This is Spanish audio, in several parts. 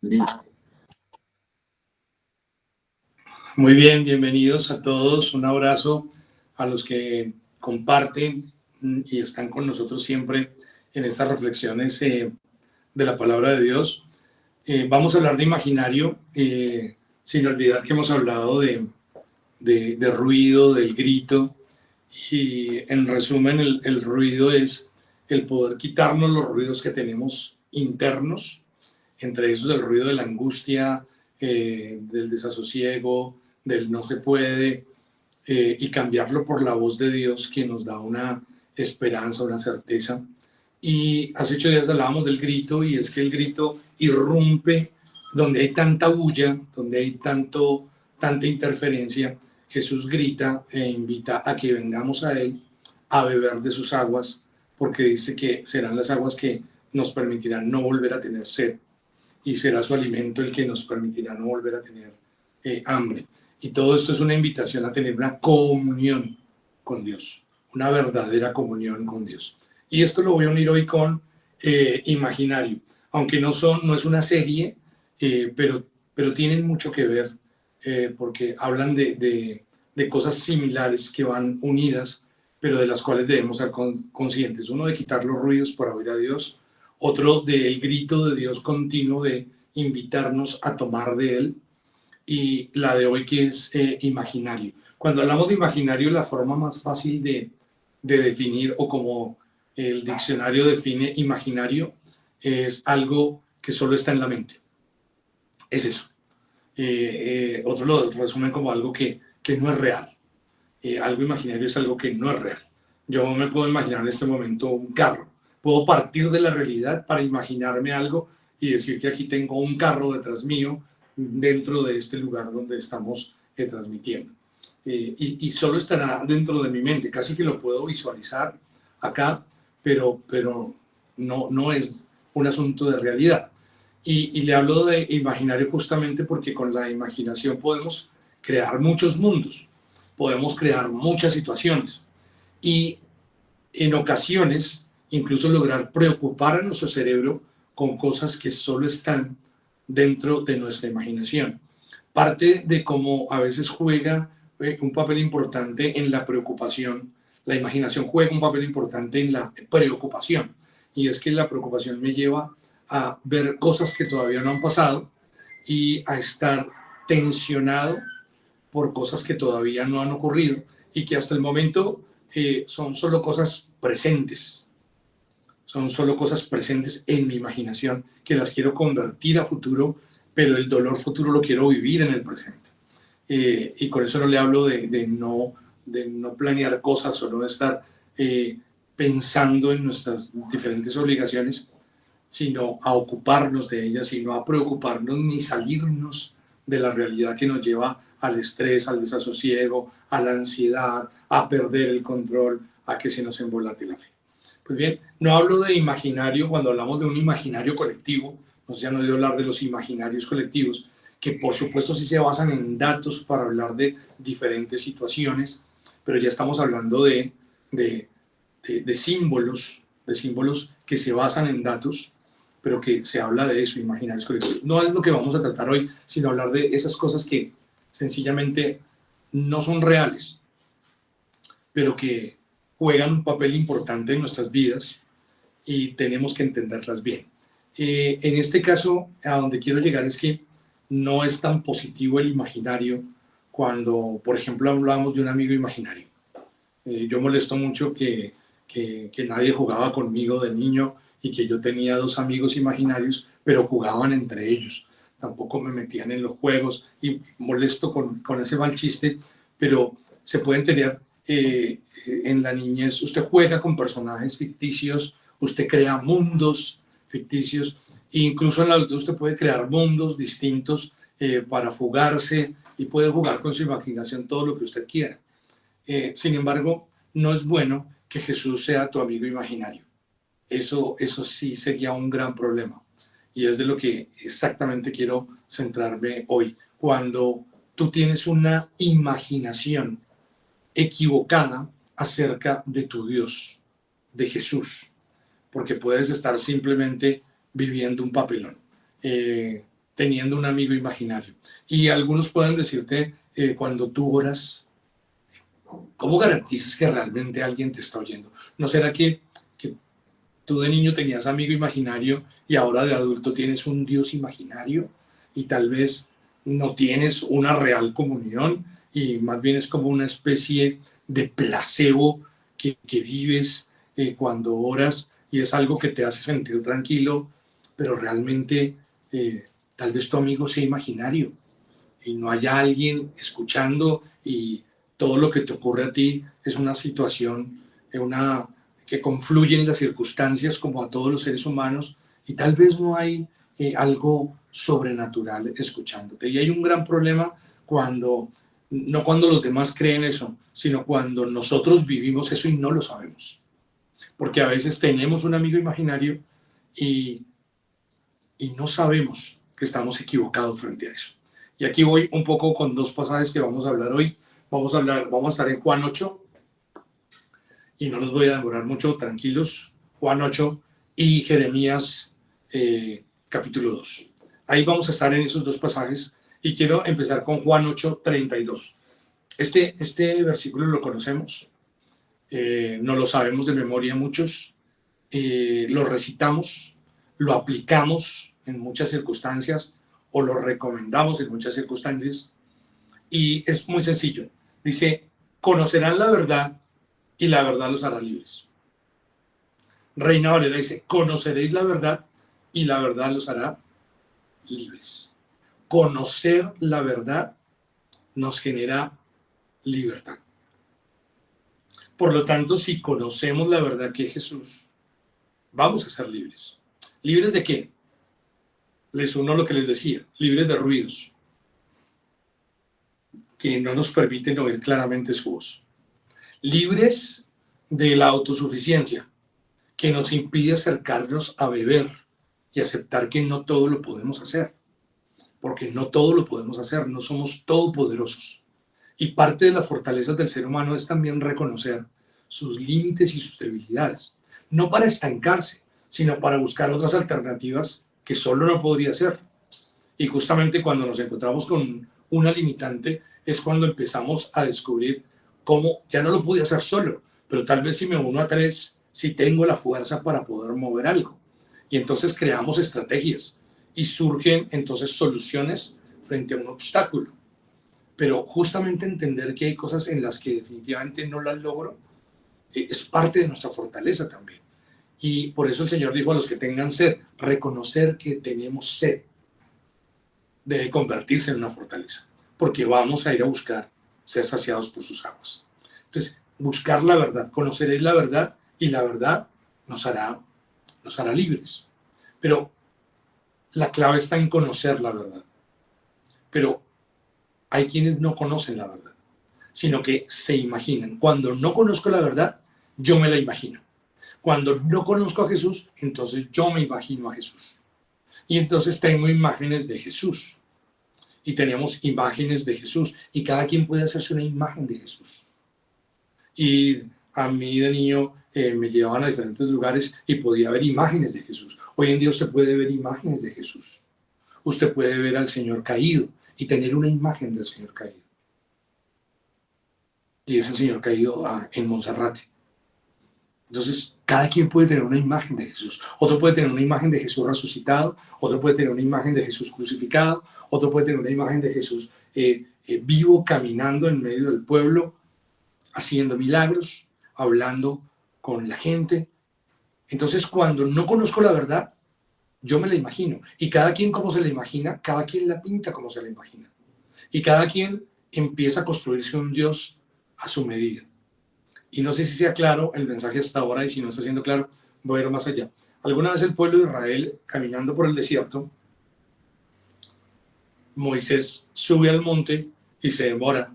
Listo. Muy bien, bienvenidos a todos. Un abrazo a los que comparten y están con nosotros siempre en estas reflexiones de la palabra de Dios. Vamos a hablar de imaginario, sin olvidar que hemos hablado de ruido, del grito. Y en resumen, el ruido es el poder quitarnos los ruidos que tenemos internos, entre esos el ruido de la angustia, del desasosiego, del no se puede, y cambiarlo por la voz de Dios que nos da una esperanza, una certeza. Y hace 8 días hablábamos del grito, y es que el grito irrumpe donde hay tanta bulla, donde hay tanta interferencia. Jesús grita e invita a que vengamos a Él a beber de sus aguas, porque dice que serán las aguas que nos permitirán no volver a tener sed, y será su alimento el que nos permitirá no volver a tener hambre. Y todo esto es una invitación a tener una comunión con Dios, una verdadera comunión con Dios. Y esto lo voy a unir hoy con imaginario, aunque no es una serie, pero tienen mucho que ver, porque hablan de cosas similares que van unidas, pero de las cuales debemos ser conscientes. Uno, de quitar los ruidos para oír a Dios; otro, del grito de Dios continuo de invitarnos a tomar de Él; y la de hoy, que es imaginario. Cuando hablamos de imaginario, la forma más fácil de definir, o como el diccionario define imaginario, es algo que solo está en la mente. Es eso. Otros lo resumen como algo que no es real. Algo imaginario es algo que no es real. Yo me puedo imaginar en este momento un carro. Puedo partir de la realidad para imaginarme algo y decir que aquí tengo un carro detrás mío, dentro de este lugar donde estamos transmitiendo. Y solo estará dentro de mi mente. Casi que lo puedo visualizar acá, pero no es un asunto de realidad. Y le hablo de imaginario justamente porque con la imaginación podemos crear muchos mundos, podemos crear muchas situaciones, y en ocasiones incluso lograr preocupar a nuestro cerebro con cosas que solo están dentro de nuestra imaginación. Parte de cómo a veces juega un papel importante en la preocupación. La imaginación juega un papel importante en la preocupación, y es que la preocupación me lleva a ver cosas que todavía no han pasado y a estar tensionado por cosas que todavía no han ocurrido y que hasta el momento son solo cosas presentes. Son solo cosas presentes en mi imaginación que las quiero convertir a futuro, pero el dolor futuro lo quiero vivir en el presente. Y con eso no le hablo de no planear cosas, o no de estar pensando en nuestras diferentes obligaciones, sino a ocuparnos de ellas, sino a preocuparnos ni salirnos de la realidad que nos lleva al estrés, al desasosiego, a la ansiedad, a perder el control, a que se nos embolate la fe. Pues bien, no hablo de imaginario cuando hablamos de un imaginario colectivo. No sé si han oído hablar de los imaginarios colectivos, que por supuesto sí se basan en datos para hablar de diferentes situaciones, pero ya estamos hablando de símbolos que se basan en datos, pero que se habla de eso, imaginarios colectivos. No es lo que vamos a tratar hoy, sino hablar de esas cosas que sencillamente no son reales, pero que juegan un papel importante en nuestras vidas y tenemos que entenderlas bien. En este caso, a donde quiero llegar es que no es tan positivo el imaginario cuando, por ejemplo, hablamos de un amigo imaginario. Yo molesto mucho que nadie jugaba conmigo de niño, y que yo tenía 2 amigos imaginarios, pero jugaban entre ellos. Tampoco me metían en los juegos, y molesto con ese mal chiste, pero se pueden tener en la niñez. Usted juega con personajes ficticios, usted crea mundos ficticios, e incluso en la adultez usted puede crear mundos distintos para fugarse, y puede jugar con su imaginación todo lo que usted quiera. Sin embargo, no es bueno que Jesús sea tu amigo imaginario. Eso sí sería un gran problema. Y es de lo que exactamente quiero centrarme hoy. Cuando tú tienes una imaginación equivocada acerca de tu Dios, de Jesús, porque puedes estar simplemente viviendo un papelón. teniendo un amigo imaginario. Y algunos pueden decirte, cuando tú oras, ¿cómo garantizas que realmente alguien te está oyendo? ¿No será que tú de niño tenías amigo imaginario y ahora de adulto tienes un Dios imaginario y tal vez no tienes una real comunión y más bien es como una especie de placebo que vives cuando oras y es algo que te hace sentir tranquilo, pero realmente tal vez tu amigo sea imaginario y no haya alguien escuchando y todo lo que te ocurre a ti es una situación, una que confluye en las circunstancias como a todos los seres humanos y tal vez no hay algo sobrenatural escuchándote. Y hay un gran problema cuando, no cuando los demás creen eso, sino cuando nosotros vivimos eso y no lo sabemos. Porque a veces tenemos un amigo imaginario y, y no sabemos que estamos equivocados frente a eso. Y aquí voy un poco con dos pasajes que vamos a hablar hoy. Vamos a estar en Juan 8 y no los voy a demorar mucho, tranquilos. Juan 8 y Jeremías capítulo 2. Ahí vamos a estar en esos dos pasajes y quiero empezar con Juan 8:32. Este versículo lo conocemos, no lo sabemos de memoria muchos, lo recitamos, lo aplicamos en muchas circunstancias o lo recomendamos en muchas circunstancias y es muy sencillo. Dice, conocerán la verdad y la verdad los hará libres. Reina Valera dice, conoceréis la verdad y la verdad los hará libres. Conocer la verdad nos genera libertad. Por lo tanto, si conocemos la verdad que es Jesús, vamos a ser libres. ¿Libres de qué? Les uno lo que les decía, libres de ruidos que no nos permiten oír claramente su voz. Libres de la autosuficiencia que nos impide acercarnos a beber y aceptar que no todo lo podemos hacer, porque no todo lo podemos hacer, no somos todopoderosos. Y parte de las fortalezas del ser humano es también reconocer sus límites y sus debilidades, no para estancarse, sino para buscar otras alternativas que solo no podría hacer. Y justamente cuando nos encontramos con una limitante es cuando empezamos a descubrir cómo ya no lo pude hacer solo, pero tal vez si me uno a tres, si tengo la fuerza para poder mover algo. Y entonces creamos estrategias y surgen entonces soluciones frente a un obstáculo. Pero justamente entender que hay cosas en las que definitivamente no las logro es parte de nuestra fortaleza también. Y por eso el Señor dijo a los que tengan sed, reconocer que tenemos sed debe convertirse en una fortaleza, porque vamos a ir a buscar ser saciados por sus aguas. Entonces, buscar la verdad, conoceréis la verdad y la verdad nos hará libres. Pero la clave está en conocer la verdad. Pero hay quienes no conocen la verdad, sino que se imaginan. Cuando no conozco la verdad, yo me la imagino. Cuando no conozco a Jesús, entonces yo me imagino a Jesús. Y entonces tengo imágenes de Jesús. Y tenemos imágenes de Jesús. Y cada quien puede hacerse una imagen de Jesús. Y a mí de niño me llevaban a diferentes lugares y podía ver imágenes de Jesús. Hoy en día usted puede ver imágenes de Jesús. Usted puede ver al Señor caído y tener una imagen del Señor caído. Y es el Señor caído en Monserrate. Entonces, cada quien puede tener una imagen de Jesús. Otro puede tener una imagen de Jesús resucitado, otro puede tener una imagen de Jesús crucificado, otro puede tener una imagen de Jesús vivo, caminando en medio del pueblo, haciendo milagros, hablando con la gente. Entonces, cuando no conozco la verdad, yo me la imagino. Y cada quien como se la imagina, cada quien la pinta como se la imagina. Y cada quien empieza a construirse un Dios a su medida. Y no sé si sea claro el mensaje hasta ahora, y si no está siendo claro, voy a ir más allá. Alguna vez el pueblo de Israel, caminando por el desierto, Moisés sube al monte y se demora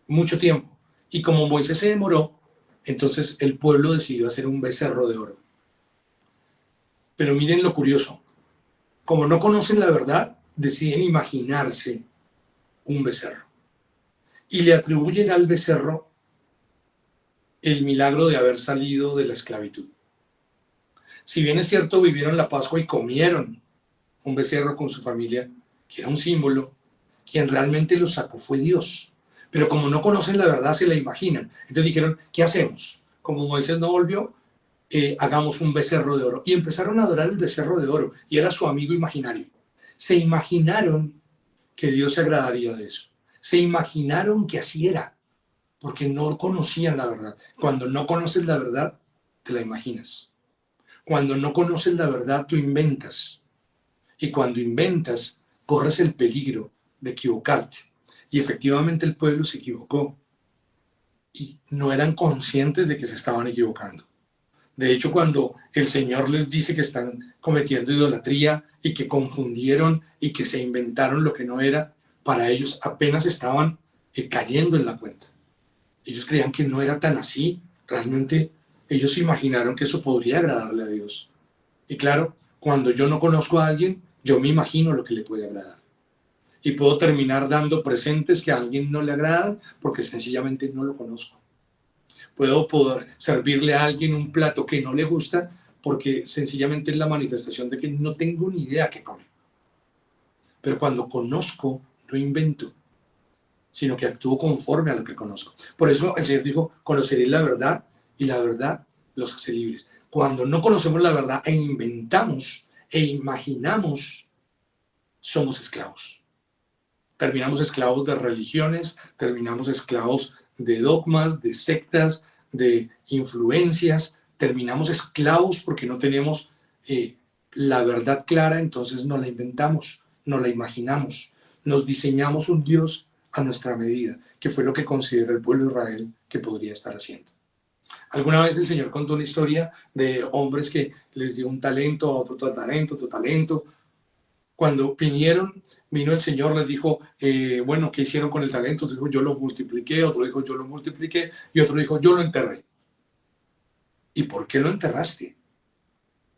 mucho tiempo. Y como Moisés se demoró, entonces el pueblo decidió hacer un becerro de oro. Pero miren lo curioso. Como no conocen la verdad, deciden imaginarse un becerro. Y le atribuyen al becerro el milagro de haber salido de la esclavitud. Si bien es cierto, vivieron la Pascua y comieron un becerro con su familia, que era un símbolo. Quien realmente los sacó fue Dios. Pero como no conocen la verdad, se la imaginan. Entonces dijeron, ¿qué hacemos? Como Moisés no volvió, hagamos un becerro de oro. Y empezaron a adorar el becerro de oro. Y era su amigo imaginario. Se imaginaron que Dios se agradaría de eso. Se imaginaron que así era, porque no conocían la verdad. Cuando no conoces la verdad, te la imaginas. Cuando no conoces la verdad, tú inventas. Y cuando inventas, corres el peligro de equivocarte. Y efectivamente el pueblo se equivocó. Y no eran conscientes de que se estaban equivocando. De hecho, cuando el Señor les dice que están cometiendo idolatría y que confundieron y que se inventaron lo que no era, para ellos apenas estaban cayendo en la cuenta. Ellos creían que no era tan así. Realmente ellos imaginaron que eso podría agradarle a Dios. Y claro, cuando yo no conozco a alguien, yo me imagino lo que le puede agradar. Y puedo terminar dando presentes que a alguien no le agradan porque sencillamente no lo conozco. Puedo poder servirle a alguien un plato que no le gusta porque sencillamente es la manifestación de que no tengo ni idea qué comer. Pero cuando conozco, no invento, sino que actúo conforme a lo que conozco. Por eso el Señor dijo, conoceré la verdad y la verdad los hace libres. Cuando no conocemos la verdad e inventamos e imaginamos, somos esclavos. Terminamos esclavos de religiones, terminamos esclavos de dogmas, de sectas, de influencias, terminamos esclavos porque no tenemos la verdad clara, entonces no la inventamos, no la imaginamos, nos diseñamos un Dios a nuestra medida, que fue lo que considera el pueblo de Israel que podría estar haciendo. Alguna vez el Señor contó una historia de hombres que les dio un talento, a otro talento, otro talento. Cuando vino el Señor, les dijo, bueno, ¿qué hicieron con el talento? Otro dijo, yo lo multipliqué, otro dijo, yo lo multipliqué, y otro dijo, yo lo enterré. ¿Y por qué lo enterraste?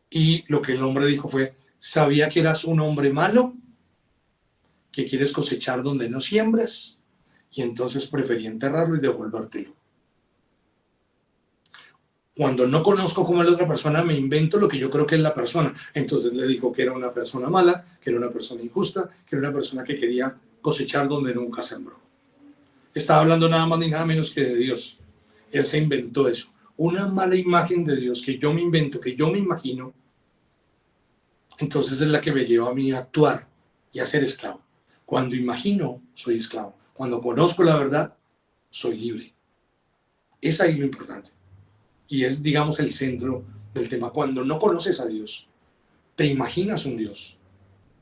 Y lo que el hombre dijo fue, sabía que eras un hombre malo, que quieres cosechar donde no siembras, y entonces preferí enterrarlo y devolvértelo. Cuando no conozco cómo es la otra persona, me invento lo que yo creo que es la persona. Entonces le dijo que era una persona mala, que era una persona injusta, que era una persona que quería cosechar donde nunca sembró. Estaba hablando nada más ni nada menos que de Dios. Él se inventó eso. Una mala imagen de Dios que yo me invento, que yo me imagino, entonces es la que me lleva a mí a actuar y a ser esclavo. Cuando imagino, soy esclavo. Cuando conozco la verdad, soy libre. Es ahí lo importante. Y es, digamos, el centro del tema. Cuando no conoces a Dios, te imaginas un Dios.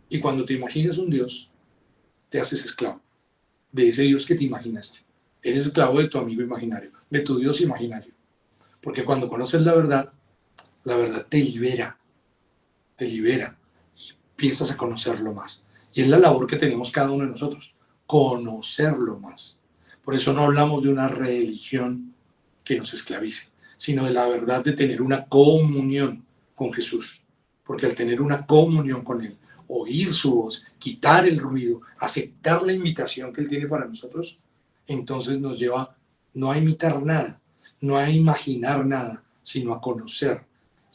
Y cuando te imaginas un Dios, te haces esclavo de ese Dios que te imaginaste. Eres esclavo de tu amigo imaginario, de tu Dios imaginario. Porque cuando conoces la verdad te libera y empiezas a conocerlo más. Y es la labor que tenemos cada uno de nosotros, conocerlo más. Por eso no hablamos de una religión que nos esclavice, sino de la verdad de tener una comunión con Jesús. Porque al tener una comunión con Él, oír su voz, quitar el ruido, aceptar la invitación que Él tiene para nosotros, entonces nos lleva no a imitar nada, no a imaginar nada, sino a conocer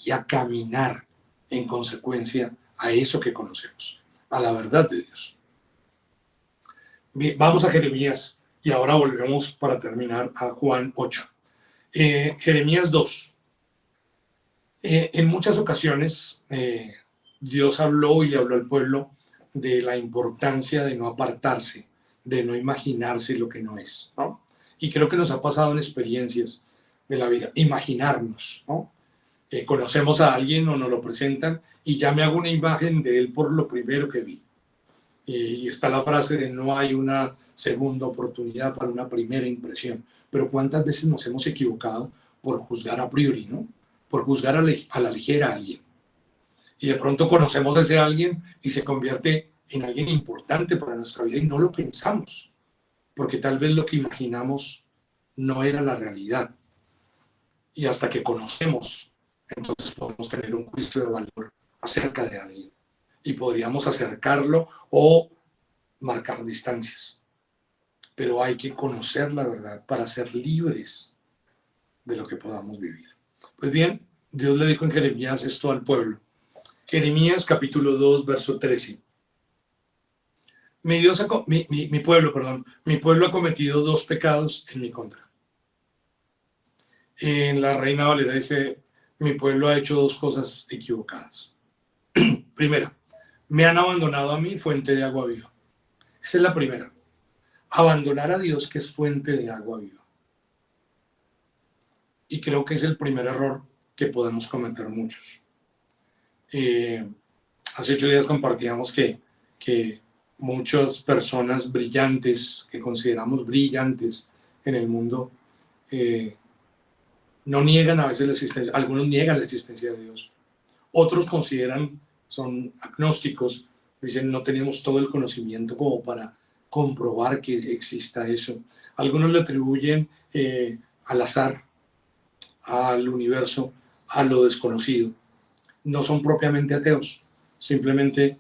y a caminar en consecuencia a eso que conocemos, a la verdad de Dios. Bien, vamos a Jeremías y ahora volvemos para terminar a Juan 8. Jeremías 2. En muchas ocasiones Dios habló y le habló al pueblo de la importancia de no apartarse, de no imaginarse lo que no es, ¿no? Y creo que nos ha pasado en experiencias de la vida, imaginarnos, ¿no? Conocemos a alguien o nos lo presentan y ya me hago una imagen de él por lo primero que vi. Y está la frase de no hay una segunda oportunidad para una primera impresión. Pero ¿cuántas veces nos hemos equivocado por juzgar a priori, ¿no? Por juzgar a la ligera a alguien? Y de pronto conocemos a ese alguien y se convierte en alguien importante para nuestra vida y no lo pensamos, porque tal vez lo que imaginamos no era la realidad. Y hasta que conocemos, entonces podemos tener un juicio de valor acerca de alguien y podríamos acercarlo o marcar distancias. Pero hay que conocer la verdad para ser libres de lo que podamos vivir. Pues bien, Dios le dijo en Jeremías esto al pueblo. Jeremías capítulo 2, verso 13. Mi pueblo ha cometido dos pecados en mi contra. En la Reina Valera dice, mi pueblo ha hecho dos cosas equivocadas. Primera, me han abandonado a mí, fuente de agua viva. Esa es la primera. Abandonar a Dios, que es fuente de agua viva. Y creo que es el primer error que podemos cometer muchos. Hace 8 días compartíamos que muchas personas brillantes, que consideramos brillantes en el mundo, no niegan a veces la existencia, algunos niegan la existencia de Dios. Otros consideran, son agnósticos, dicen no tenemos todo el conocimiento como para comprobar que exista eso. Algunos le atribuyen al azar, al universo, a lo desconocido. No son propiamente ateos, simplemente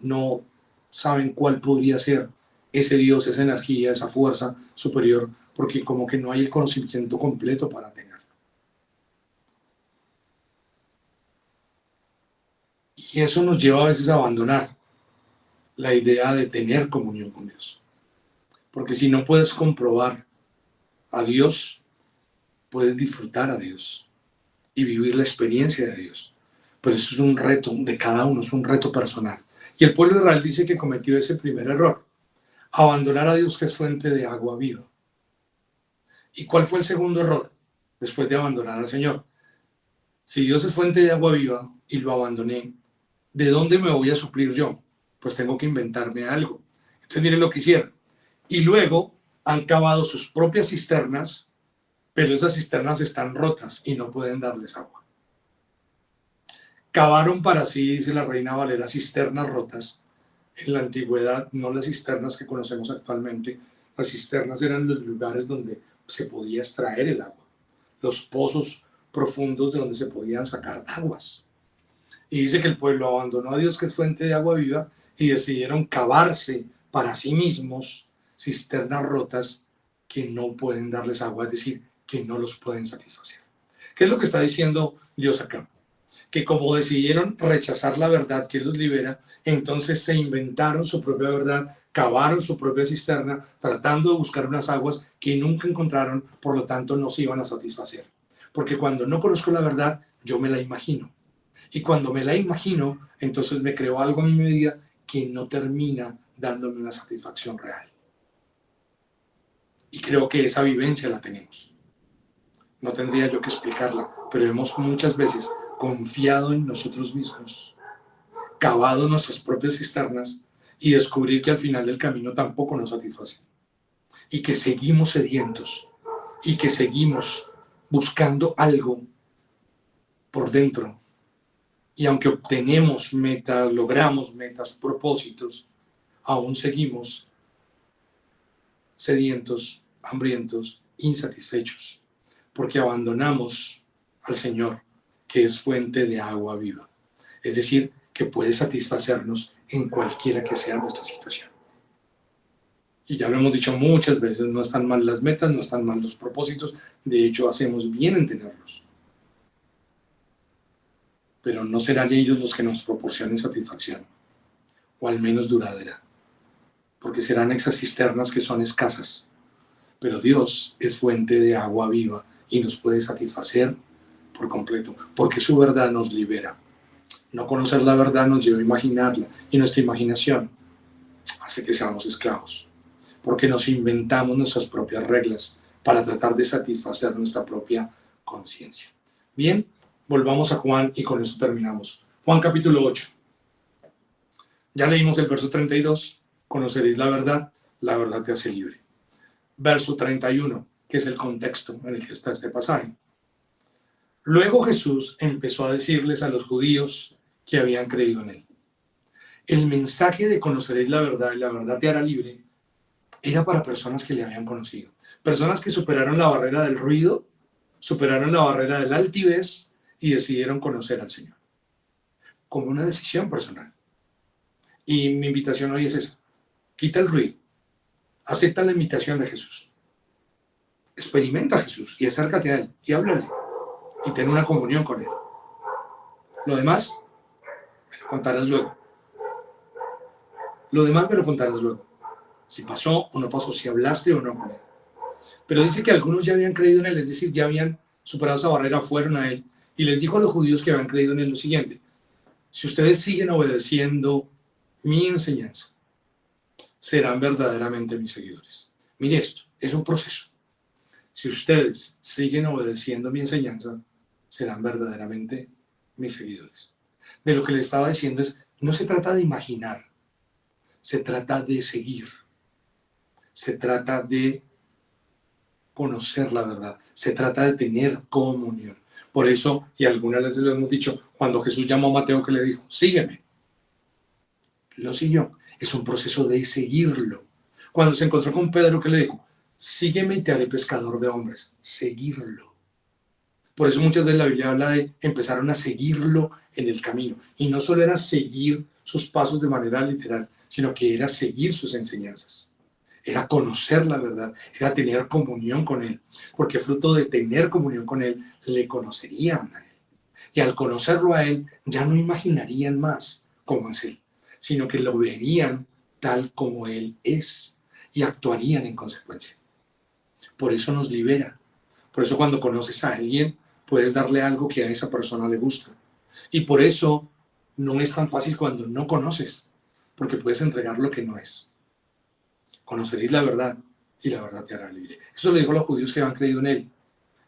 no saben cuál podría ser ese Dios, esa energía, esa fuerza superior, porque como que no hay el conocimiento completo para tenerlo. Y eso nos lleva a veces a abandonar la idea de tener comunión con Dios. Porque si no puedes comprobar a Dios, puedes disfrutar a Dios y vivir la experiencia de Dios. Pero eso es un reto de cada uno, es un reto personal. Y el pueblo de Israel dice que cometió ese primer error, abandonar a Dios, que es fuente de agua viva. ¿Y cuál fue el segundo error después de abandonar al Señor? Si Dios es fuente de agua viva y lo abandoné, ¿de dónde me voy a suplir yo? Pues tengo que inventarme algo. Entonces miren lo que hicieron. Y luego han cavado sus propias cisternas, pero esas cisternas están rotas y no pueden darles agua. Cavaron para sí, dice la Reina Valera, cisternas rotas. En la antigüedad, no las cisternas que conocemos actualmente, las cisternas eran los lugares donde se podía extraer el agua, los pozos profundos de donde se podían sacar aguas. Y dice que el pueblo abandonó a Dios, que es fuente de agua viva, y decidieron cavarse para sí mismos cisternas rotas que no pueden darles agua, es decir, que no los pueden satisfacer. ¿Qué es lo que está diciendo Dios acá? Que como decidieron rechazar la verdad que los libera, entonces se inventaron su propia verdad, cavaron su propia cisterna, tratando de buscar unas aguas que nunca encontraron, por lo tanto no se iban a satisfacer. Porque cuando no conozco la verdad, yo me la imagino. Y cuando me la imagino, entonces me creo algo a mi medida que no termina dándome una satisfacción real. Y creo que esa vivencia la tenemos. No tendría yo que explicarla, pero hemos muchas veces confiado en nosotros mismos, cavado nuestras propias cisternas y descubrir que al final del camino tampoco nos satisface. Y que seguimos sedientos y que seguimos buscando algo por dentro. Y aunque obtenemos metas, logramos metas, propósitos, aún seguimos sedientos, hambrientos, insatisfechos, porque abandonamos al Señor, que es fuente de agua viva. Es decir, que puede satisfacernos en cualquiera que sea nuestra situación. Y ya lo hemos dicho muchas veces, no están mal las metas, no están mal los propósitos, de hecho hacemos bien en tenerlos. Pero no serán ellos los que nos proporcionen satisfacción, o al menos duradera, porque serán esas cisternas que son escasas. Pero Dios es fuente de agua viva y nos puede satisfacer por completo, porque su verdad nos libera. No conocer la verdad nos lleva a imaginarla, y nuestra imaginación hace que seamos esclavos, porque nos inventamos nuestras propias reglas para tratar de satisfacer nuestra propia conciencia. Bien, volvamos a Juan y con esto terminamos. Juan capítulo 8. Ya leímos el verso 32, conoceréis la verdad te hace libre. Verso 31, que es el contexto en el que está este pasaje. Luego Jesús empezó a decirles a los judíos que habían creído en él. El mensaje de conoceréis la verdad y la verdad te hará libre era para personas que le habían conocido. Personas que superaron la barrera del ruido, superaron la barrera de la altivez y decidieron conocer al Señor. Como una decisión personal. Y mi invitación hoy es esa. Quita el ruido. Acepta la invitación de Jesús. Experimenta a Jesús y acércate a Él y háblale. Y ten una comunión con Él. Lo demás me lo contarás luego. Lo demás me lo contarás luego. Si pasó o no pasó, si hablaste o no con él. Pero dice que algunos ya habían creído en él, es decir, ya habían superado esa barrera, fueron a él. Y les dijo a los judíos que habían creído en él lo siguiente: si ustedes siguen obedeciendo mi enseñanza, serán verdaderamente mis seguidores. Mire esto, es un proceso. Si ustedes siguen obedeciendo mi enseñanza, serán verdaderamente mis seguidores. De lo que le estaba diciendo es, no se trata de imaginar, se trata de seguir, se trata de conocer la verdad, se trata de tener comunión. Por eso, y algunas veces lo hemos dicho, cuando Jesús llamó a Mateo, que le dijo, sígueme, lo siguió. Es un proceso de seguirlo. Cuando se encontró con Pedro, que le dijo, sígueme y te haré pescador de hombres, seguirlo. Por eso muchas veces la Biblia habla de empezaron a seguirlo en el camino. Y no solo era seguir sus pasos de manera literal, sino que era seguir sus enseñanzas. Era conocer la verdad, era tener comunión con Él. Porque fruto de tener comunión con Él, le conocerían a Él. Y al conocerlo a Él, ya no imaginarían más cómo es Él, sino que lo verían tal como Él es y actuarían en consecuencia. Por eso nos libera. Por eso cuando conoces a alguien, puedes darle algo que a esa persona le gusta. Y por eso no es tan fácil cuando no conoces, porque puedes entregar lo que no es. Conoceréis la verdad y la verdad te hará libre. Eso lo dijo a los judíos que habían creído en Él.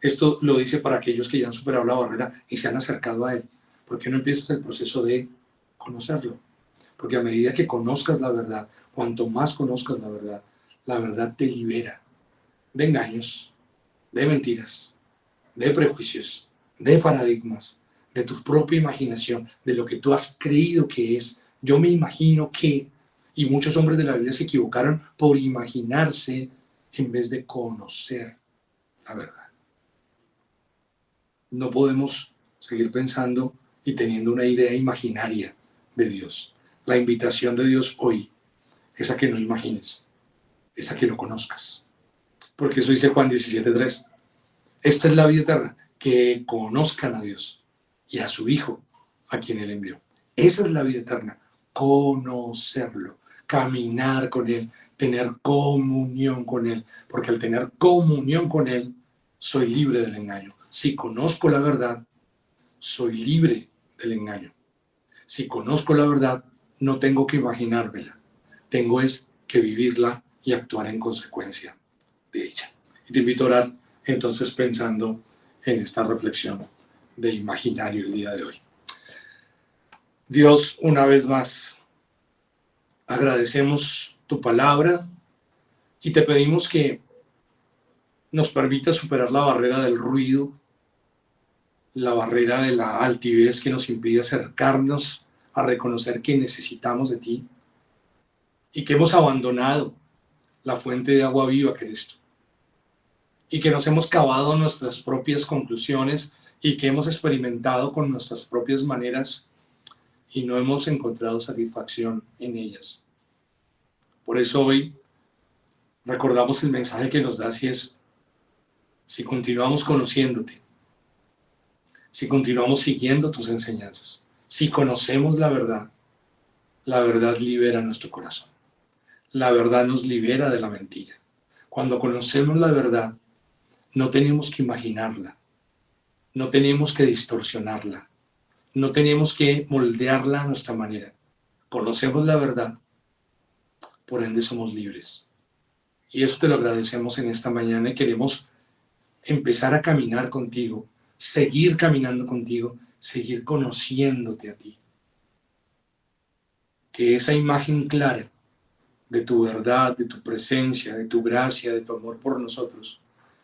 Esto lo dice para aquellos que ya han superado la barrera y se han acercado a Él. ¿Por qué no empiezas el proceso de conocerlo? Porque a medida que conozcas la verdad, cuanto más conozcas la verdad te libera de engaños, de mentiras, de prejuicios, de paradigmas, de tu propia imaginación, de lo que tú has creído que es. Yo me imagino que, y muchos hombres de la Biblia se equivocaron por imaginarse en vez de conocer la verdad. No podemos seguir pensando y teniendo una idea imaginaria de Dios. La invitación de Dios hoy es a que no imagines, es a que lo conozcas. Porque eso dice Juan 17:3. Esta es la vida eterna, que conozcan a Dios y a su Hijo, a quien Él envió. Esa es la vida eterna, conocerlo, caminar con Él, tener comunión con Él. Porque al tener comunión con Él, soy libre del engaño. Si conozco la verdad, soy libre del engaño. Si conozco la verdad, no tengo que imaginármela. Tengo es que vivirla y actuar en consecuencia de ella. Y te invito a orar entonces pensando en esta reflexión de imaginario el día de hoy. Dios, una vez más, agradecemos tu palabra y te pedimos que nos permita superar la barrera del ruido, la barrera de la altivez que nos impide acercarnos a reconocer que necesitamos de ti y que hemos abandonado la fuente de agua viva que eres tú y que nos hemos cavado nuestras propias conclusiones y que hemos experimentado con nuestras propias maneras y no hemos encontrado satisfacción en ellas. Por eso hoy recordamos el mensaje que nos das y es: si continuamos conociéndote, si continuamos siguiendo tus enseñanzas, si conocemos la verdad libera nuestro corazón. La verdad nos libera de la mentira. Cuando conocemos la verdad, no tenemos que imaginarla, no tenemos que distorsionarla, no tenemos que moldearla a nuestra manera. Conocemos la verdad, por ende somos libres. Y eso te lo agradecemos en esta mañana y queremos empezar a caminar contigo, seguir caminando contigo, seguir conociéndote a ti. Que esa imagen clara de tu verdad, de tu presencia, de tu gracia, de tu amor por nosotros,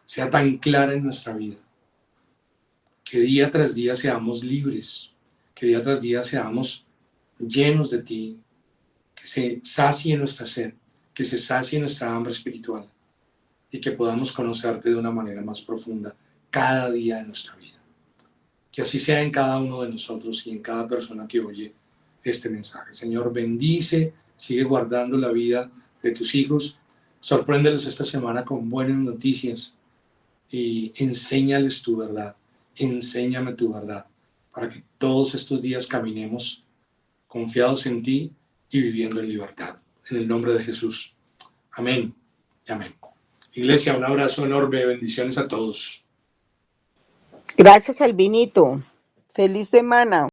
sea tan clara en nuestra vida. Que día tras día seamos libres, que día tras día seamos llenos de ti, que se sacie nuestra sed, que se sacie nuestra hambre espiritual y que podamos conocerte de una manera más profunda cada día de nuestra vida. Que así sea en cada uno de nosotros y en cada persona que oye este mensaje. Señor, bendice, sigue guardando la vida de tus hijos, sorpréndelos esta semana con buenas noticias y enséñales tu verdad, enséñame tu verdad, para que todos estos días caminemos confiados en ti y viviendo en libertad. En el nombre de Jesús. Amén y amén. Iglesia, un abrazo enorme, bendiciones a todos. Gracias, Albinito. Feliz semana.